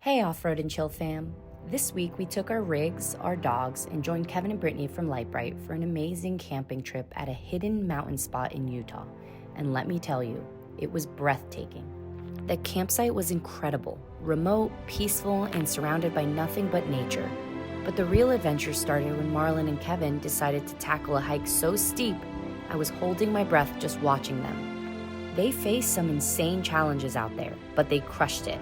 Hey Off-Road and Chill fam. This week we took our rigs, our dogs, and joined Kevin and Brittany from Lightbright for an amazing camping trip at a hidden mountain spot in Utah. And let me tell you, it was breathtaking. The campsite was incredible, remote, peaceful, and surrounded by nothing but nature. But the real adventure started when Marlon and Kevin decided to tackle a hike so steep, I was holding my breath just watching them. They faced some insane challenges out there, but they crushed it.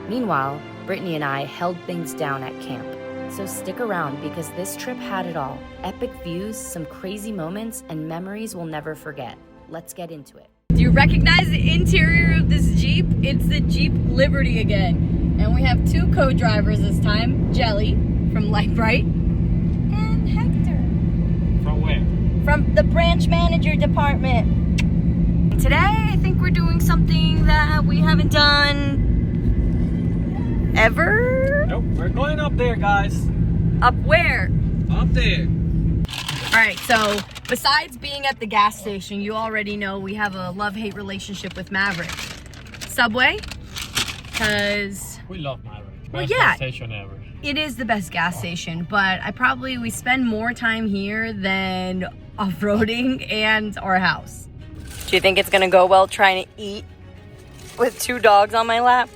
Meanwhile, Brittany and I held things down at camp. So stick around because this trip had it all. Epic views, some crazy moments, and memories we'll never forget. Let's get into it. Do you recognize the interior of this Jeep? It's the Jeep Liberty again. And we have two co-drivers this time, Jelly from Lightbright and Hector. From where? From the branch manager department. Today, I think we're doing something that we haven't done ever? Nope, we're going up there, guys. Up where? Up there. Alright, so besides being at the gas station, you already know we have a love-hate relationship with Maverick. Subway, because... We love Maverick. Well, Best yeah. gas station ever. It is the best gas station, but we spend more time here than off-roading and our house. Do you think it's gonna go well trying to eat with two dogs on my lap?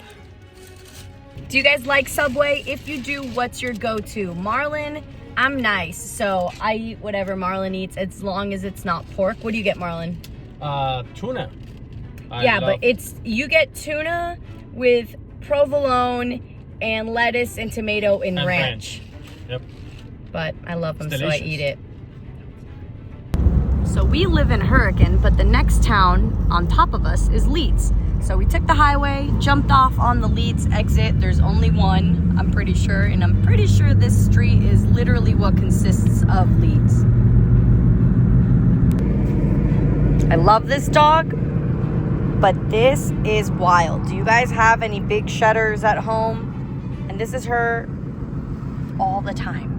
Do you guys like Subway? If you do, what's your go-to? Marlon, I'm nice, so I eat whatever Marlon eats as long as it's not pork. What do you get, Marlon? Tuna. But you get tuna with provolone and lettuce and tomato and ranch. Yep. But I love them, It's so I delicious. eat it. So we live in Hurricane, but the next town on top of us is Leeds. So we took the highway, jumped off on the Leeds exit. There's only one, I'm pretty sure, and I'm pretty sure this street is literally what consists of Leeds. I love this dog, but this is wild. Do you guys have any big shutters at home? And this is her all the time.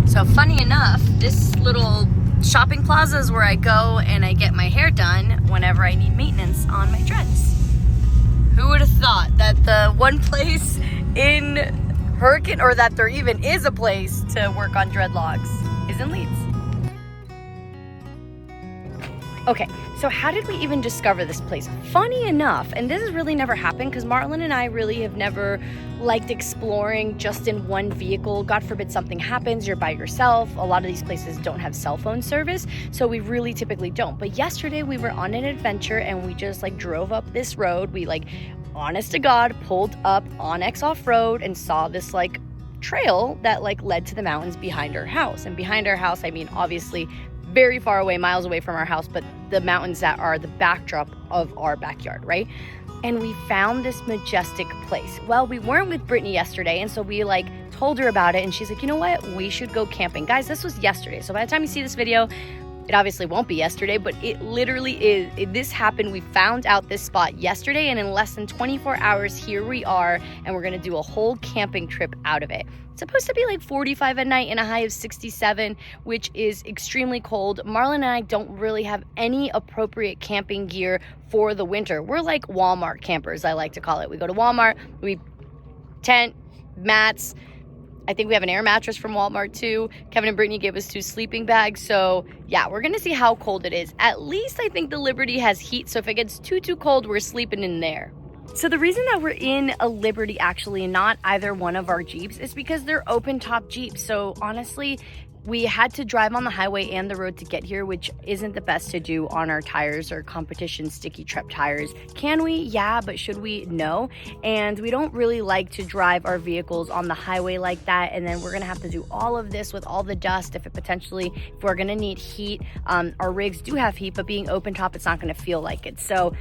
So funny enough, this little shopping plaza is where I go and I get my hair done whenever I need maintenance on my dreads. Who would have thought that the one place in Hurricane, or that there even is a place to work on dreadlocks, is in Leeds. Okay, so how did we even discover this place? Funny enough, and this has really never happened because Marlon and I really have never liked exploring just in one vehicle. God forbid something happens, you're by yourself. A lot of these places don't have cell phone service, so we really typically don't. But yesterday we were on an adventure and we just drove up this road. We honest to God, pulled up Onyx off-road and saw this trail that led to the mountains behind our house. And behind our house, I mean obviously very far away, miles away from our house, but the mountains that are the backdrop of our backyard, right? And we found this majestic place. Well, we weren't with Brittany yesterday, and so we told her about it, and she's like, you know what? We should go camping. Guys, this was yesterday, so by the time you see this video, it obviously won't be yesterday, but it literally is. This happened. We found out this spot yesterday, and in less than 24 hours, here we are, and we're gonna do a whole camping trip out of it. It's supposed to be 45 at night and a high of 67, which is extremely cold. Marlon and I don't really have any appropriate camping gear for the winter. We're like Walmart campers, I like to call it. We go to Walmart, we tent, mats. I think we have an air mattress from Walmart too. Kevin and Brittany gave us 2 sleeping bags. So yeah, we're gonna see how cold it is. At least I think the Liberty has heat. So if it gets too cold, we're sleeping in there. So the reason that we're in a Liberty actually, not either one of our Jeeps, is because they're open top Jeeps. So honestly, we had to drive on the highway and the road to get here, which isn't the best to do on our tires or competition sticky trip tires. Can we? Yeah, but should we? No. And we don't really like to drive our vehicles on the highway like that. And then we're gonna have to do all of this with all the dust if we're gonna need heat. Our rigs do have heat, but being open top, it's not gonna feel like it. So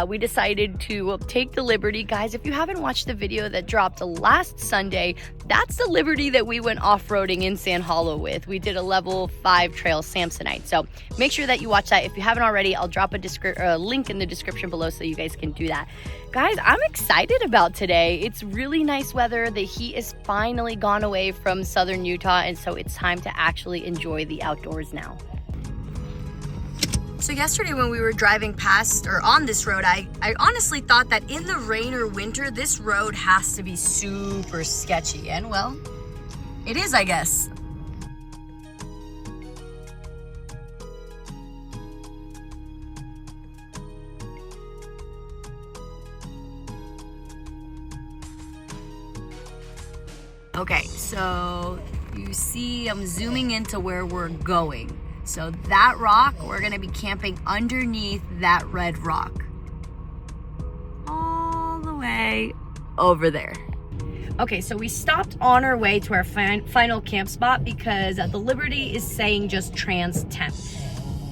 we decided to take the Liberty. Guys, if you haven't watched the video that dropped last Sunday, that's the Liberty that we went off-roading in San Hollow with. We did a level 5 trail Samsonite. So make sure that you watch that. If you haven't already, I'll drop a link in the description below so you guys can do that. Guys, I'm excited about today. It's really nice weather. The heat is finally gone away from southern Utah, and so it's time to actually enjoy the outdoors now. So yesterday when we were driving past or on this road, I honestly thought that in the rain or winter, this road has to be super sketchy. And well, it is, I guess. Okay, so you see I'm zooming into where we're going. So that rock, we're gonna be camping underneath that red rock. All the way over there. Okay, so we stopped on our way to our final camp spot because the Liberty is saying just trans 10.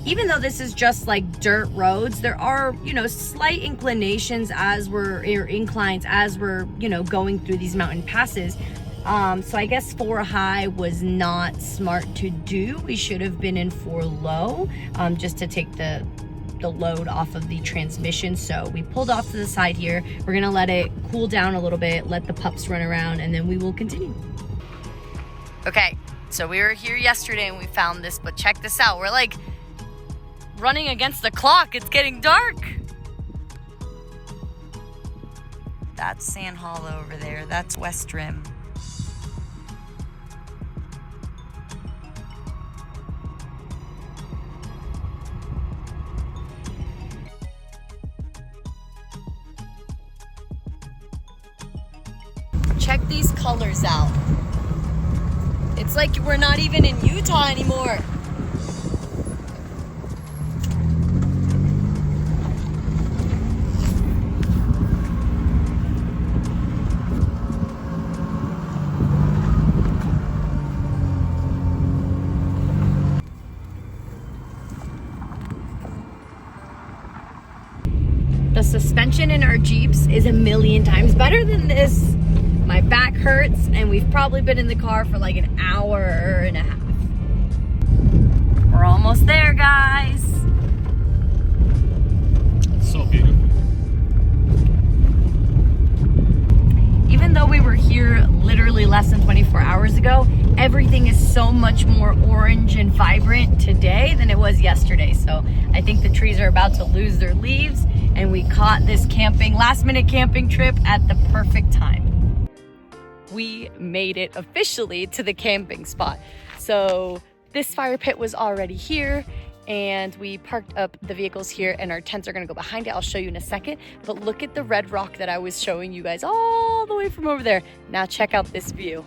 Even though this is just like dirt roads, there are, you know, slight inclinations or inclines as we're, you know, going through these mountain passes. So I guess 4 high was not smart to do. We should have been in 4 low, just to take the load off of the transmission. So we pulled off to the side here. We're gonna let it cool down a little bit, let the pups run around, and then we will continue. Okay, so we were here yesterday and we found this, but check this out. We're like running against the clock. It's getting dark. That's Sand Hollow over there. That's West Rim. Check these colors out. It's like we're not even in Utah anymore. The suspension in our Jeeps is a million times better than this. My back hurts, and we've probably been in the car for like an hour and a half. We're almost there, guys. It's so beautiful. Even though we were here literally less than 24 hours ago, everything is so much more orange and vibrant today than it was yesterday. So I think the trees are about to lose their leaves, and we caught this last minute camping trip at the perfect time. We made it officially to the camping spot. So this fire pit was already here, and we parked up the vehicles here, and our tents are gonna go behind it. I'll show you in a second, but look at the red rock that I was showing you guys all the way from over there. Now check out this view.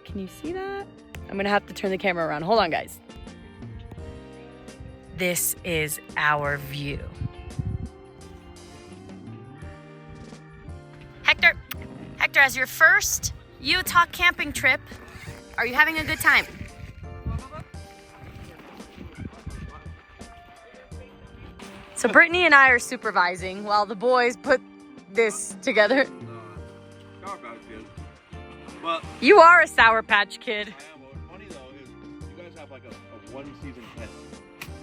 Can you see that? I'm gonna have to turn the camera around. Hold on, guys. This is our view. Hector, as your first Utah camping trip, are you having a good time? So Brittany and I are supervising while the boys put this together. Sour Patch Kid. But You are a Sour Patch Kid. I am. What's funny though is you guys have like a one season tent.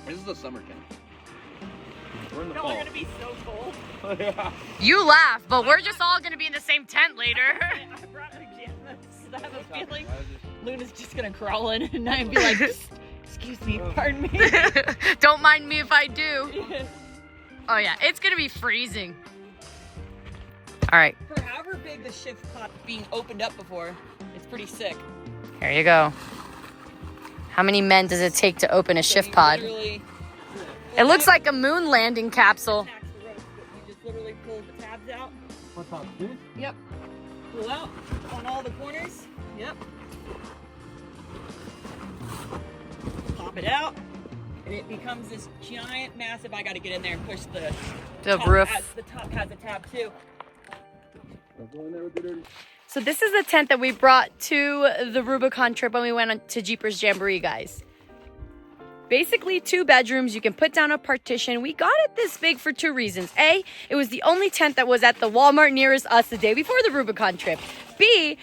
This is the summer tent. We're in the fall. We're gonna be so cold. Yeah. You laugh, but we're just all gonna be in the same tent later. I brought pajamas. I have a feeling Luna's just gonna crawl in and I'd be like, excuse me, pardon me. Don't mind me if I do. Oh yeah, it's gonna be freezing. All right, For however big the shift pot being opened up before, it's pretty sick. here you go. How many men does it take to open a shift pod? It looks like a moon landing capsule. You just literally pull the tabs out. What's up, dude? Yep. Pull out on all the corners. Yep. Pop it out. And it becomes this giant, massive. I got to get in there and push the top roof. The top has a tab too. So this is the tent that we brought to the Rubicon trip when we went on to Jeepers Jamboree, guys. Basically 2 bedrooms. You can put down a partition. We got it this big for 2 reasons. A, it was the only tent that was at the Walmart nearest us the day before the Rubicon trip. B,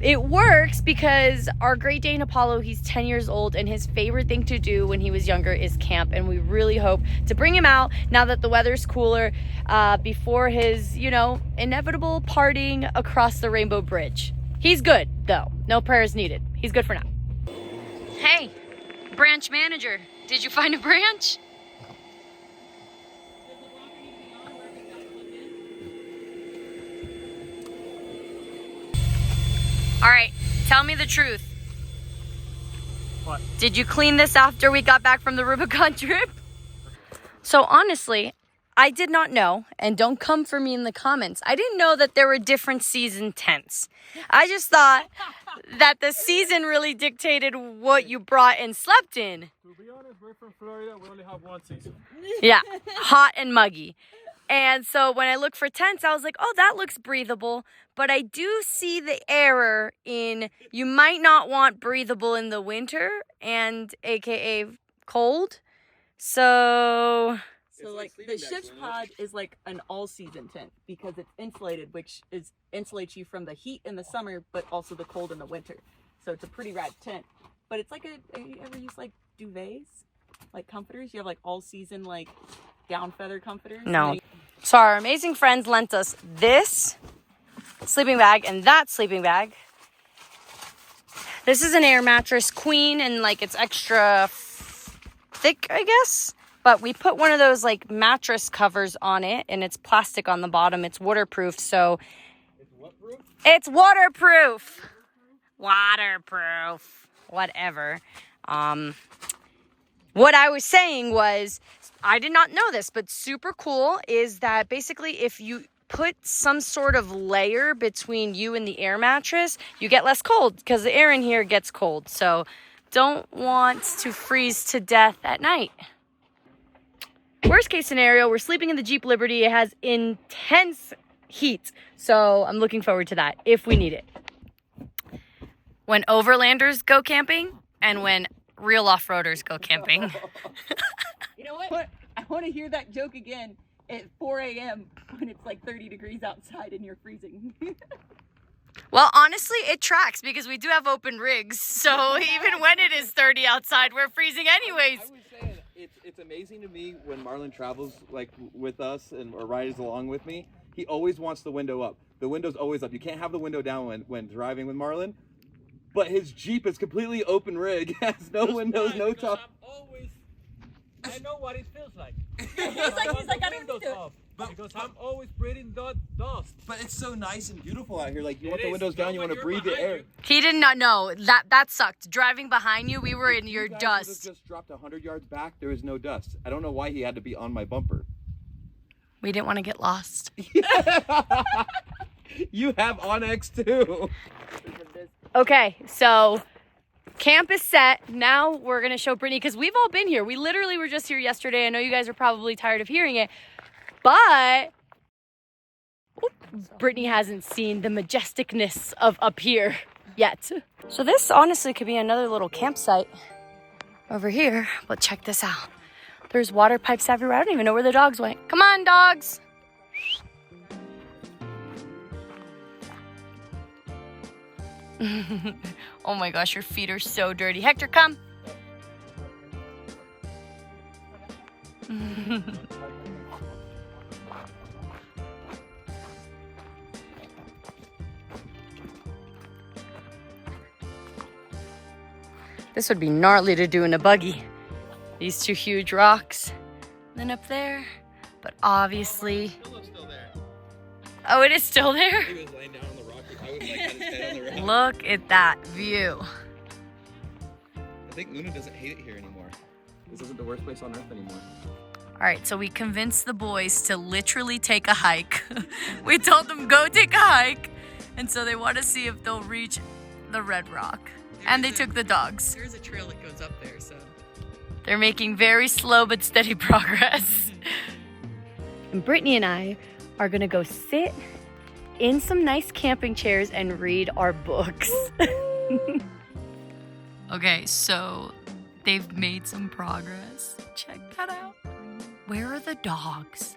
it works because our Great Dane Apollo, he's 10 years old, and his favorite thing to do when he was younger is camp, and we really hope to bring him out now that the weather's cooler before his, you know, inevitable parting across the Rainbow Bridge. He's good, though. No prayers needed. He's good for now. Hey, branch manager. Did you find a branch? All right, tell me the truth. What? Did you clean this after we got back from the Rubicon trip? So honestly, I did not know, and don't come for me in the comments, I didn't know that there were different season tents. I just thought that the season really dictated what you brought and slept in. To be honest, we're from Florida. We only have one season. Yeah, hot and muggy. And so when I look for tents, I was like, oh, that looks breathable. But I do see the error in you might not want breathable in the winter and AKA cold. So like the ship's pod is like an all-season tent because it's insulated, which insulates you from the heat in the summer, but also the cold in the winter. So it's a pretty rad tent. But it's like you ever use like duvets, like comforters? You have like all-season like down feather comforters. no. So our amazing friends lent us this sleeping bag and that sleeping bag. This is an air mattress, queen, and like it's extra thick, I guess. But we put one of those like mattress covers on it, and it's plastic on the bottom. It's waterproof, so it's waterproof. Waterproof. Whatever. What I was saying was, I did not know this, but super cool is that basically if you put some sort of layer between you and the air mattress, you get less cold because the air in here gets cold. So don't want to freeze to death at night. Worst case scenario, we're sleeping in the Jeep Liberty. It has intense heat. So I'm looking forward to that if we need it. When overlanders go camping and when real off-roaders go camping. You know what? I want to hear that joke again at 4 a.m. when it's like 30 degrees outside and you're freezing. Well, honestly, it tracks because we do have open rigs. So even when it is 30 outside, we're freezing anyways. I was saying, it's amazing to me when Marlon travels like with us or rides along with me. He always wants the window up. The window's always up. You can't have the window down when driving with Marlon. But his Jeep is completely open rig. Has no windows, no top. I know what it feels like. He's like, I don't need to. Because I'm always breathing dust. But it's so nice and beautiful out here. Like, you want It the is. windows down, No, you but want to you're breathe the behind air. you. He did not know. That sucked. Driving behind you, we were in your You guys dust. would've just dropped 100 yards back. There was no dust. I don't know why he had to be on my bumper. We didn't want to get lost. You have Onyx too. Okay, so camp is set. Now we're going to show Brittany, because we've all been here. We literally were just here yesterday. I know you guys are probably tired of hearing it, but Brittany hasn't seen the majesticness of up here yet. So this honestly could be another little campsite over here, but check this out. There's water pipes everywhere. I don't even know where the dogs went. Come on, dogs. Oh my gosh, your feet are so dirty. Hector, come. This would be gnarly to do in a buggy. These two huge rocks. Then up there. But obviously... Still there. Oh, it is still there? He was laying down on the rock. I was like, had his head on the rock. Look at that view. I think Luna doesn't hate it here anymore. This isn't the worst place on earth anymore. All right, so we convinced the boys to literally take a hike. We told them, go take a hike. And so they want to see if they'll reach the Red Rock. And they took the dogs. There's a trail that goes up there, so. They're making very slow but steady progress. And Brittany and I are gonna go sit in some nice camping chairs and read our books. Okay, so they've made some progress. Check that out. Where are the dogs?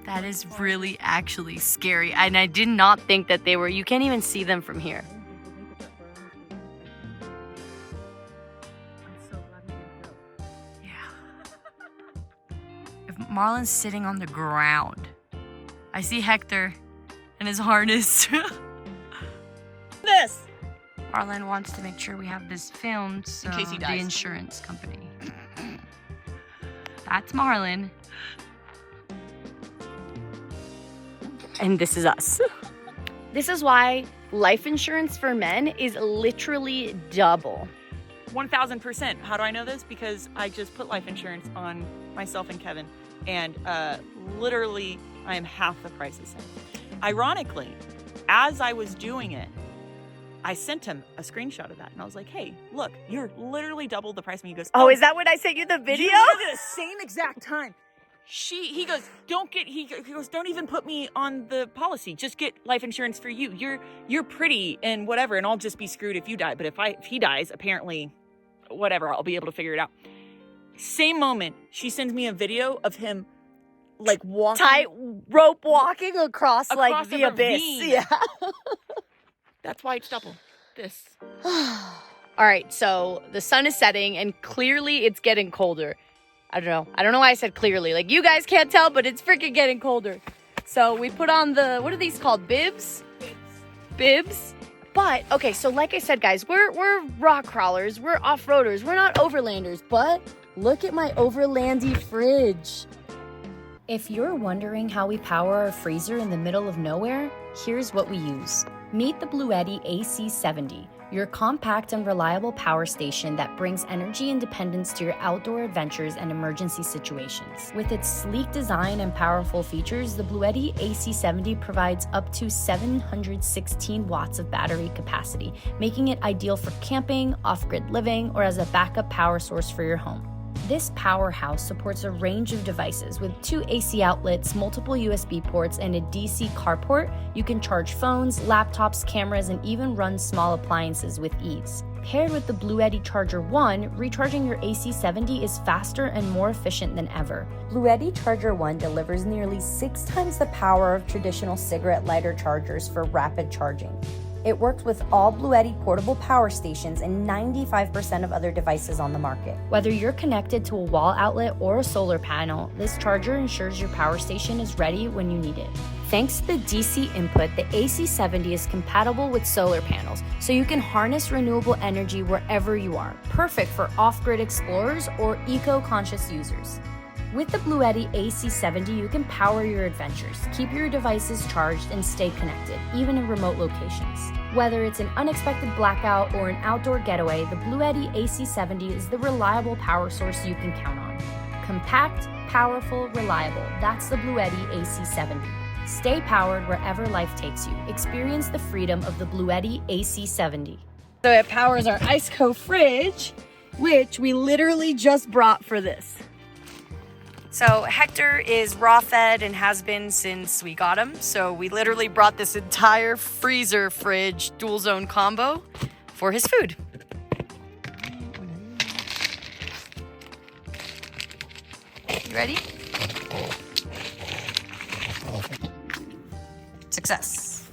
That is really actually scary. And I did not think that they were, you can't even see them from here. Yeah. If Marlon's sitting on the ground. I see Hector and his harness. This. Marlon wants to make sure we have this filmed, so In case he the dies. insurance company. That's Marlon. And this is us. This is why life insurance for men is literally double. 1000%. How do I know this? Because I just put life insurance on myself and Kevin, and literally I am half the price the same. Ironically, as I was doing it, I sent him a screenshot of that, and I was like, "Hey, look, you're literally double the price." And he goes, Oh, is that when I sent you the video? You literally the same exact time. He goes, he goes, don't even put me on the policy. Just get life insurance for you. You're pretty and whatever, and I'll just be screwed if you die. But if he dies, apparently, whatever, I'll be able to figure it out. Same moment, she sends me a video of him like walking Tight rope walking across like across the a abyss. ravine. Yeah. That's why it's double. This. All right, so the sun is setting and clearly it's getting colder. I don't know why I said clearly. Like, you guys can't tell, but it's freaking getting colder. So we put on the, what are these called? Bibs? Bibs. But, okay, so like I said, guys, we're rock crawlers. We're off-roaders. We're not overlanders. But look at my overlandy fridge. If you're wondering how we power our freezer in the middle of nowhere, here's what we use. Meet the Bluetti AC70, your compact and reliable power station that brings energy independence to your outdoor adventures and emergency situations. With its sleek design and powerful features, the Bluetti AC70 provides up to 716 watts of battery capacity, making it ideal for camping, off-grid living, or as a backup power source for your home. This powerhouse supports a range of devices with 2 AC outlets, multiple USB ports, and a DC carport. You can charge phones, laptops, cameras, and even run small appliances with ease. Paired with the Bluetti Charger 1, recharging your AC70 is faster and more efficient than ever. Bluetti Charger 1 delivers nearly 6 times the power of traditional cigarette lighter chargers for rapid charging. It works with all Bluetti portable power stations and 95% of other devices on the market. Whether you're connected to a wall outlet or a solar panel, this charger ensures your power station is ready when you need it. Thanks to the DC input, the AC70 is compatible with solar panels, so you can harness renewable energy wherever you are. Perfect for off-grid explorers or eco-conscious users. With the Bluetti AC70, you can power your adventures, keep your devices charged, and stay connected, even in remote locations. Whether it's an unexpected blackout or an outdoor getaway, the Bluetti AC70 is the reliable power source you can count on. Compact, powerful, reliable. That's the Bluetti AC70. Stay powered wherever life takes you. Experience the freedom of the Bluetti AC70. So it powers our Iceco fridge, which we literally just brought for this. So Hector is raw fed and has been since we got him. So we literally brought this entire freezer fridge dual zone combo for his food. You ready? Success.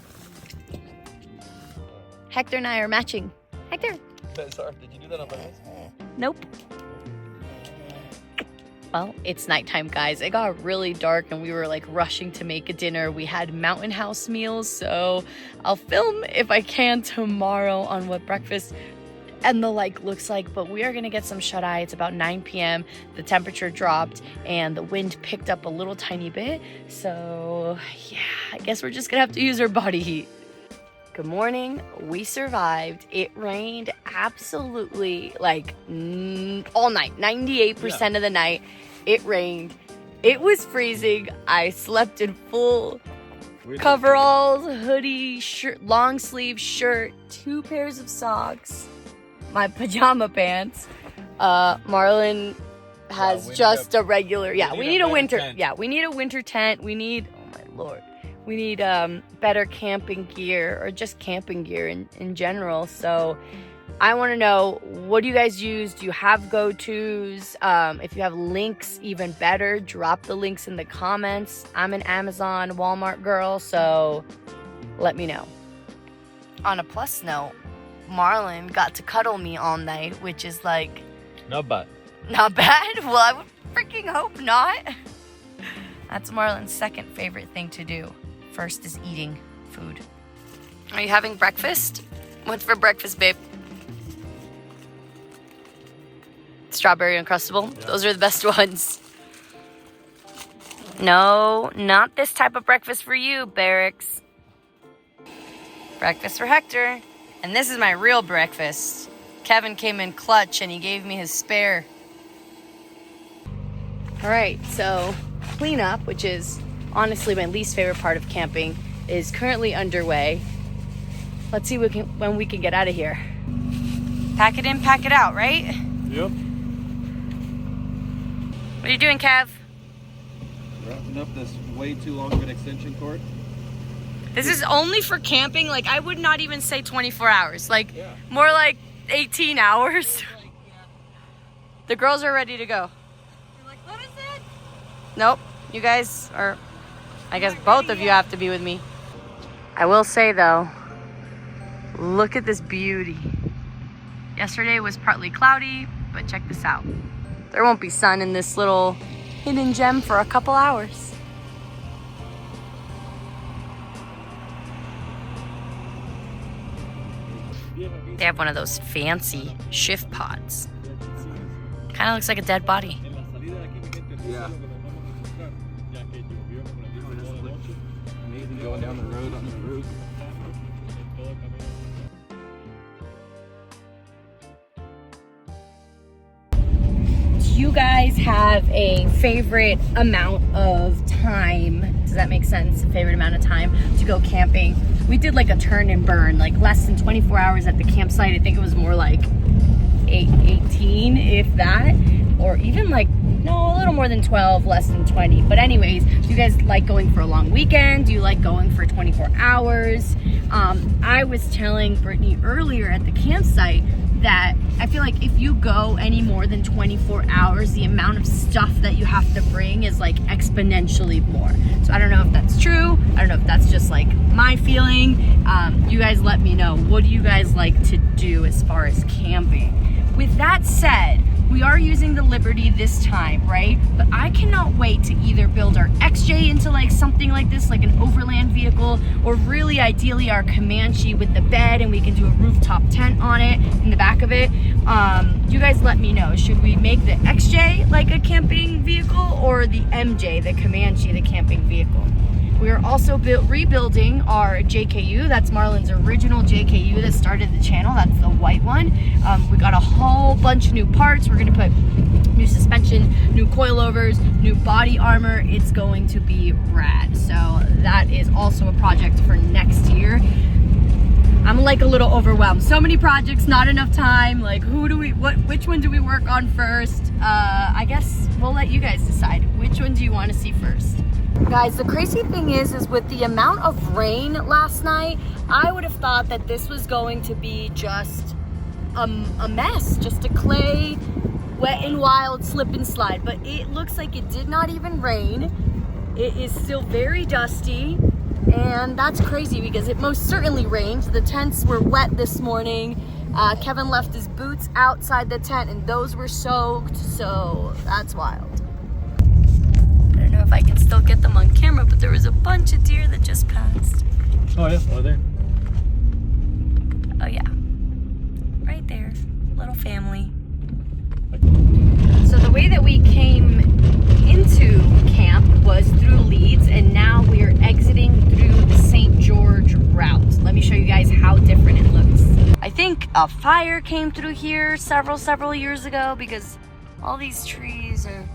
Hector and I are matching. Hector. Sorry, did you do that on purpose? Nope. Well, it's nighttime, guys. It got really dark and we were like rushing to make a dinner. We had mountain house meals, so I'll film if I can tomorrow on what breakfast and the like looks like, but we are gonna get some shut-eye. It's about 9 p.m. The temperature dropped and the wind picked up a little tiny bit. So yeah, I guess we're just gonna have to use our body heat. Good morning. We survived. It rained absolutely like all night, 98% of the night. It rained. It was freezing. I slept in full coveralls, hoodie, shirt, long sleeve shirt, 2 pairs of socks, my pajama pants. Marlon has just a regular, we need a winter tent. We need, oh my Lord. We need better camping gear or just camping gear in general. So I want to know, what do you guys use? Do you have go-tos? If you have links, even better. Drop the links in the comments. I'm an Amazon, Walmart girl, so let me know. On a plus note, Marlon got to cuddle me all night, which is like... Not bad. Not bad? Well, I would freaking hope not. That's Marlon's second favorite thing to do. First is eating food. Are you having breakfast? What's for breakfast, babe? Strawberry Uncrustable. Yeah. Those are the best ones. No, not this type of breakfast for you, Barracks. Breakfast for Hector. And this is my real breakfast. Kevin came in clutch and he gave me his spare. All right, so cleanup, which is honestly my least favorite part of camping, is currently underway. Let's see when we can get out of here. Pack it in, pack it out, right? Yep. What are you doing, Kev? Wrapping up this way too long of an extension cord. This is only for camping. Like, I would not even say 24 hours. Like, more like 18 hours. The girls are ready to go. You're like, what is it? Nope. You guys are, I guess both of you have to be with me. I will say though, look at this beauty. Yesterday was partly cloudy, but check this out. There won't be sun in this little hidden gem for a couple hours. They have one of those fancy shift pods. Kind of looks like a dead body. Yeah. Amazing going down the road on the roof. Do you guys have a favorite amount of time? Does that make sense? A favorite amount of time to go camping? We did like a turn and burn, like less than 24 hours at the campsite. I think it was more like 18, if that, or even like, no, a little more than 12, less than 20. But anyways, do you guys like going for a long weekend? Do you like going for 24 hours? I was telling Brittany earlier at the campsite that I feel like if you go any more than 24 hours, the amount of stuff that you have to bring is like exponentially more. So I don't know if that's true. I don't know if that's just like my feeling. You guys let me know. What do you guys like to do as far as camping? With that said, we are using the Liberty this time, right? But I cannot wait to either build our XJ into like something like this, like an overland vehicle, or really ideally our Comanche with the bed and we can do a rooftop tent on it in the back of it. You guys let me know. Should we make the XJ like a camping vehicle or the MJ, the Comanche, the camping vehicle? We are also rebuilding our JKU. That's Marlon's original JKU that started the channel. That's the white one. We got a whole bunch of new parts. We're gonna put new suspension, new coilovers, new body armor. It's going to be rad. So that is also a project for next year. I'm like a little overwhelmed. So many projects, not enough time. Like which one do we work on first? I guess we'll let you guys decide. Which one do you want to see first? Guys, the crazy thing is with the amount of rain last night, I would have thought that this was going to be just a mess, just a clay, wet and wild slip and slide. But it looks like it did not even rain. It is still very dusty, and that's crazy because it most certainly rained. The tents were wet this morning. Kevin left his boots outside the tent and those were soaked, so that's wild. I don't know if I can still get them on camera, but there was a bunch of deer that just passed. Oh yeah, over there. Oh yeah, right there, little family. So the way that we came into camp was through Leeds, and now we are exiting through the St. George route. Let me show you guys how different it looks. I think a fire came through here several years ago because all these trees are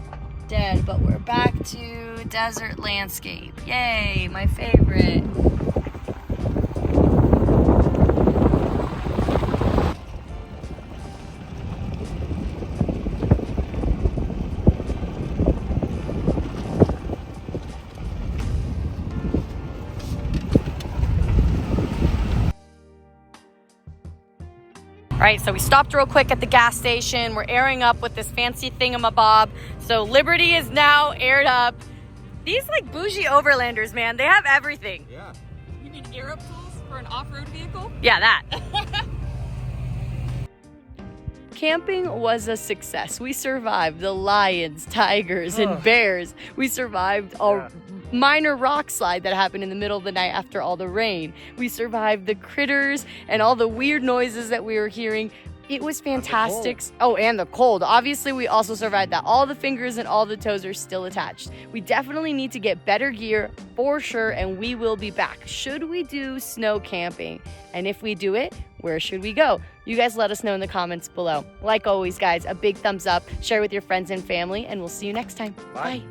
dead, but we're back to desert landscape. Yay, my favorite. All right, so we stopped real quick at the gas station. We're airing up with this fancy thingamabob. So Liberty is now aired up. These like bougie overlanders, man, they have everything. Yeah. You mean air up tools for an off-road vehicle? Yeah, that. Camping was a success. We survived the lions, tigers, and bears. We survived a minor rock slide that happened in the middle of the night after all the rain. We survived the critters and all the weird noises that we were hearing. It was fantastic. And the cold. Obviously, we also survived that. All the fingers and all the toes are still attached. We definitely need to get better gear for sure, and we will be back. Should we do snow camping? And if we do it, where should we go? You guys let us know in the comments below. Like always, guys, a big thumbs up, share with your friends and family, and we'll see you next time. Bye.